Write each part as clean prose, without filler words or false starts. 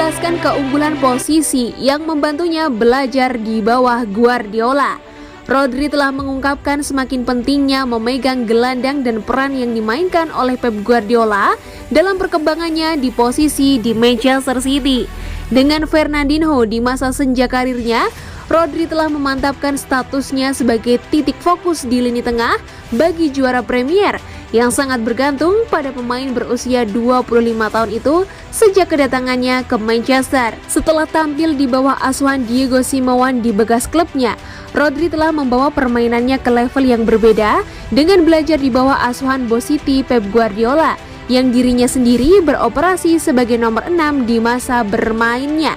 menjelaskan keunggulan posisi yang membantunya belajar di bawah Guardiola. Rodri telah mengungkapkan semakin pentingnya memegang gelandang dan peran yang dimainkan oleh Pep Guardiola dalam perkembangannya di posisi di Manchester City. Dengan Fernandinho di masa senja karirnya, Rodri telah memantapkan statusnya sebagai titik fokus di lini tengah bagi juara Premier yang sangat bergantung pada pemain berusia 25 tahun itu sejak kedatangannya ke Manchester. Setelah tampil di bawah asuhan Diego Simeone di bekas klubnya, Rodri telah membawa permainannya ke level yang berbeda dengan belajar di bawah asuhan bos City Pep Guardiola yang dirinya sendiri beroperasi sebagai nomor 6 di masa bermainnya.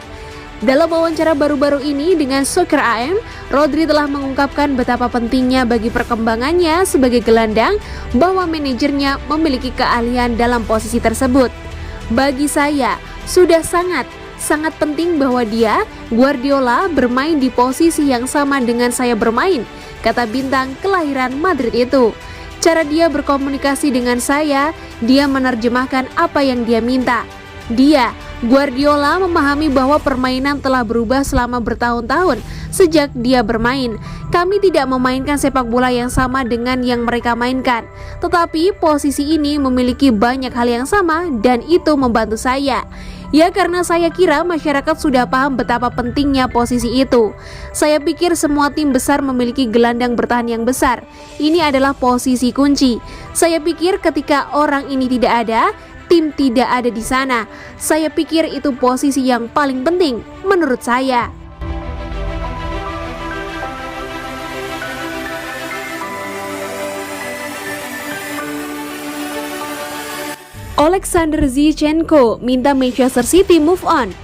Dalam wawancara baru-baru ini dengan Soccer AM, Rodri telah mengungkapkan betapa pentingnya bagi perkembangannya sebagai gelandang bahwa manajernya memiliki keahlian dalam posisi tersebut. Bagi saya, sudah sangat penting bahwa Guardiola bermain di posisi yang sama dengan saya bermain, kata bintang kelahiran Madrid itu. Cara dia berkomunikasi dengan saya, dia menerjemahkan apa yang dia minta. Guardiola memahami bahwa permainan telah berubah selama bertahun-tahun sejak dia bermain. Kami tidak memainkan sepak bola yang sama dengan yang mereka mainkan, tetapi posisi ini memiliki banyak hal yang sama dan itu membantu saya. Ya, karena saya kira masyarakat sudah paham betapa pentingnya posisi itu. Saya pikir semua tim besar memiliki gelandang bertahan yang besar. Ini adalah posisi kunci. Saya pikir ketika orang ini tidak ada, tim tidak ada di sana. Saya pikir itu posisi yang paling penting menurut saya. Alexander Zinchenko minta Manchester City move on.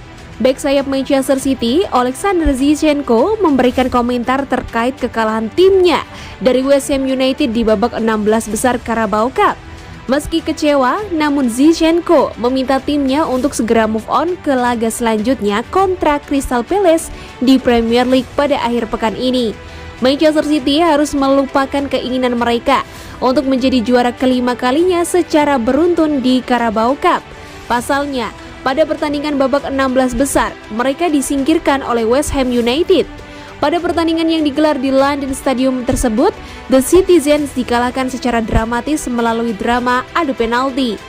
Bek sayap Manchester City, Alexander Zinchenko memberikan komentar terkait kekalahan timnya dari West Ham United di babak 16 besar Carabao Cup. Meski kecewa, namun Zinchenko meminta timnya untuk segera move on ke laga selanjutnya kontra Crystal Palace di Premier League pada akhir pekan ini. Manchester City harus melupakan keinginan mereka untuk menjadi juara kelima kalinya secara beruntun di Carabao Cup. Pasalnya, pada pertandingan babak 16 besar, mereka disingkirkan oleh West Ham United. Pada pertandingan yang digelar di London Stadium tersebut, The Citizens dikalahkan secara dramatis melalui drama adu penalti.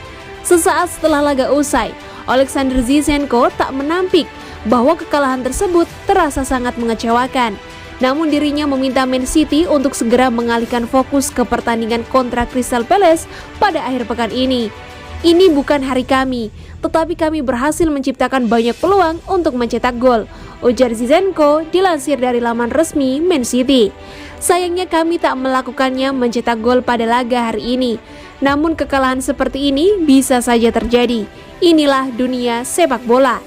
Sesaat setelah laga usai, Alexander Zinchenko tak menampik bahwa kekalahan tersebut terasa sangat mengecewakan. Namun dirinya meminta Man City untuk segera mengalihkan fokus ke pertandingan kontra Crystal Palace pada akhir pekan ini. Ini bukan hari kami, tetapi kami berhasil menciptakan banyak peluang untuk mencetak gol, ujar Zinchenko dilansir dari laman resmi Man City. Sayangnya kami tak melakukannya mencetak gol pada laga hari ini. Namun kekalahan seperti ini bisa saja terjadi. Inilah dunia sepak bola.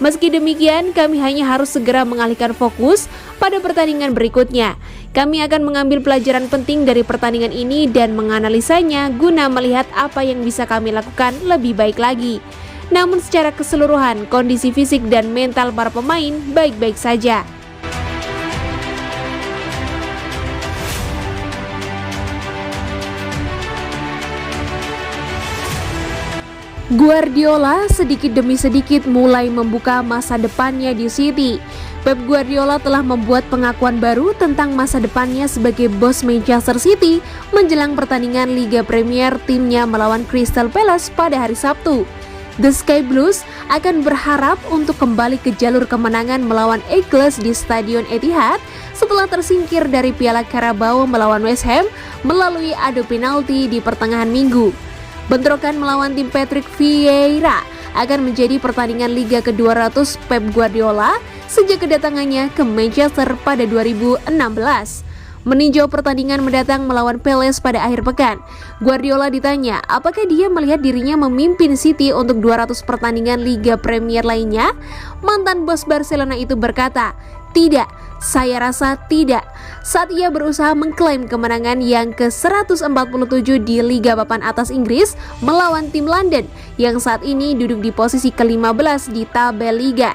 Meski demikian, kami hanya harus segera mengalihkan fokus pada pertandingan berikutnya. Kami akan mengambil pelajaran penting dari pertandingan ini dan menganalisanya guna melihat apa yang bisa kami lakukan lebih baik lagi. Namun secara keseluruhan, kondisi fisik dan mental para pemain baik-baik saja. Guardiola sedikit demi sedikit mulai membuka masa depannya di City. Pep Guardiola telah membuat pengakuan baru tentang masa depannya sebagai bos Manchester City menjelang pertandingan Liga Premier timnya melawan Crystal Palace pada hari Sabtu. The Sky Blues akan berharap untuk kembali ke jalur kemenangan melawan Eagles di Stadion Etihad setelah tersingkir dari Piala Carabao melawan West Ham melalui adu penalti di pertengahan minggu. Bentrokan melawan tim Patrick Vieira akan menjadi pertandingan Liga ke-200 Pep Guardiola sejak kedatangannya ke Manchester pada 2016. Meninjau pertandingan mendatang melawan Palace pada akhir pekan, Guardiola ditanya apakah dia melihat dirinya memimpin City untuk 200 pertandingan Liga Premier lainnya. Mantan bos Barcelona itu berkata, "Tidak, saya rasa tidak," saat ia berusaha mengklaim kemenangan yang ke-147 di Liga Papan Atas Inggris melawan tim London yang saat ini duduk di posisi ke-15 di tabel Liga.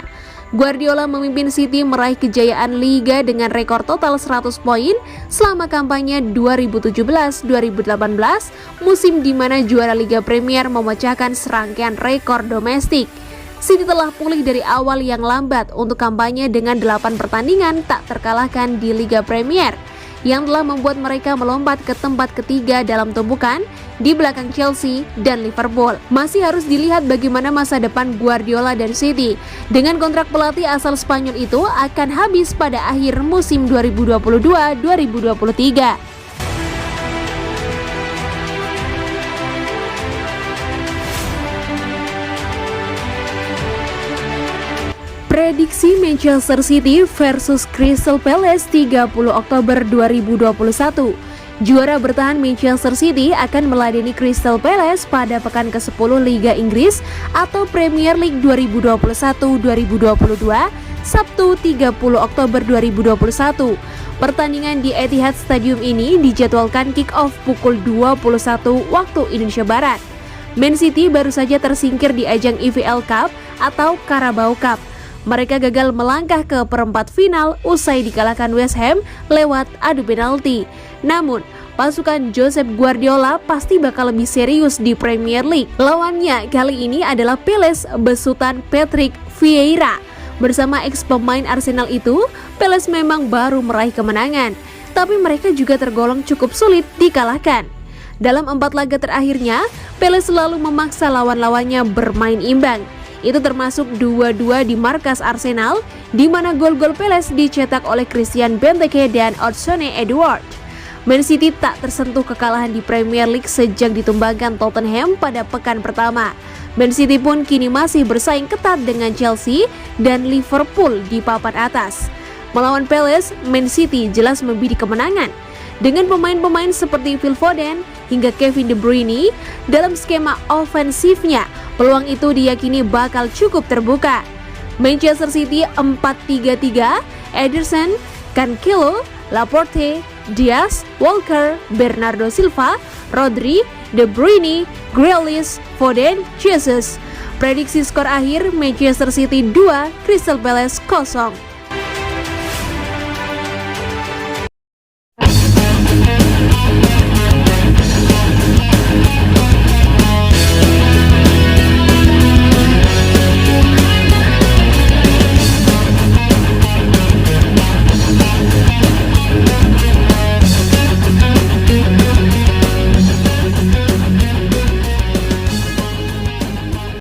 Guardiola memimpin City meraih kejayaan Liga dengan rekor total 100 poin selama kampanye 2017-2018, musim di mana juara Liga Premier memecahkan serangkaian rekor domestik. City telah pulih dari awal yang lambat untuk kampanye dengan 8 pertandingan tak terkalahkan di Liga Premier, yang telah membuat mereka melompat ke tempat ketiga dalam tumpukan di belakang Chelsea dan Liverpool. Masih harus dilihat bagaimana masa depan Guardiola dan City. Dengan kontrak pelatih asal Spanyol itu akan habis pada akhir musim 2022-2023. Prediksi Manchester City versus Crystal Palace 30 Oktober 2021. Juara bertahan Manchester City akan meladeni Crystal Palace pada pekan ke-10 Liga Inggris atau Premier League 2021-2022, Sabtu 30 Oktober 2021. Pertandingan di Etihad Stadium ini dijadwalkan kick-off pukul 21 waktu Indonesia Barat. Man City baru saja tersingkir di ajang EFL Cup atau Carabao Cup. Mereka gagal melangkah ke perempat final usai dikalahkan West Ham lewat adu penalti. Namun, pasukan Josep Guardiola pasti bakal lebih serius di Premier League. Lawannya kali ini adalah Palace besutan Patrick Vieira. Bersama ex pemain Arsenal itu, Palace memang baru meraih kemenangan, tapi mereka juga tergolong cukup sulit dikalahkan. Dalam 4 laga terakhirnya, Palace selalu memaksa lawan-lawannya bermain imbang. Itu termasuk 2-2 di markas Arsenal, di mana gol-gol Palace dicetak oleh Christian Benteke dan Odsonne Edouard. Man City tak tersentuh kekalahan di Premier League sejak ditumbangkan Tottenham pada pekan pertama. Man City pun kini masih bersaing ketat dengan Chelsea dan Liverpool di papan atas. Melawan Palace, Man City jelas membidik kemenangan. Dengan pemain-pemain seperti Phil Foden hingga Kevin De Bruyne dalam skema ofensifnya, peluang itu diyakini bakal cukup terbuka. Manchester City 4-3-3, Ederson, Cancelo, Laporte, Diaz, Walker, Bernardo Silva, Rodri, De Bruyne, Grealish, Foden, Jesus. Prediksi skor akhir Manchester City 2, Crystal Palace 0.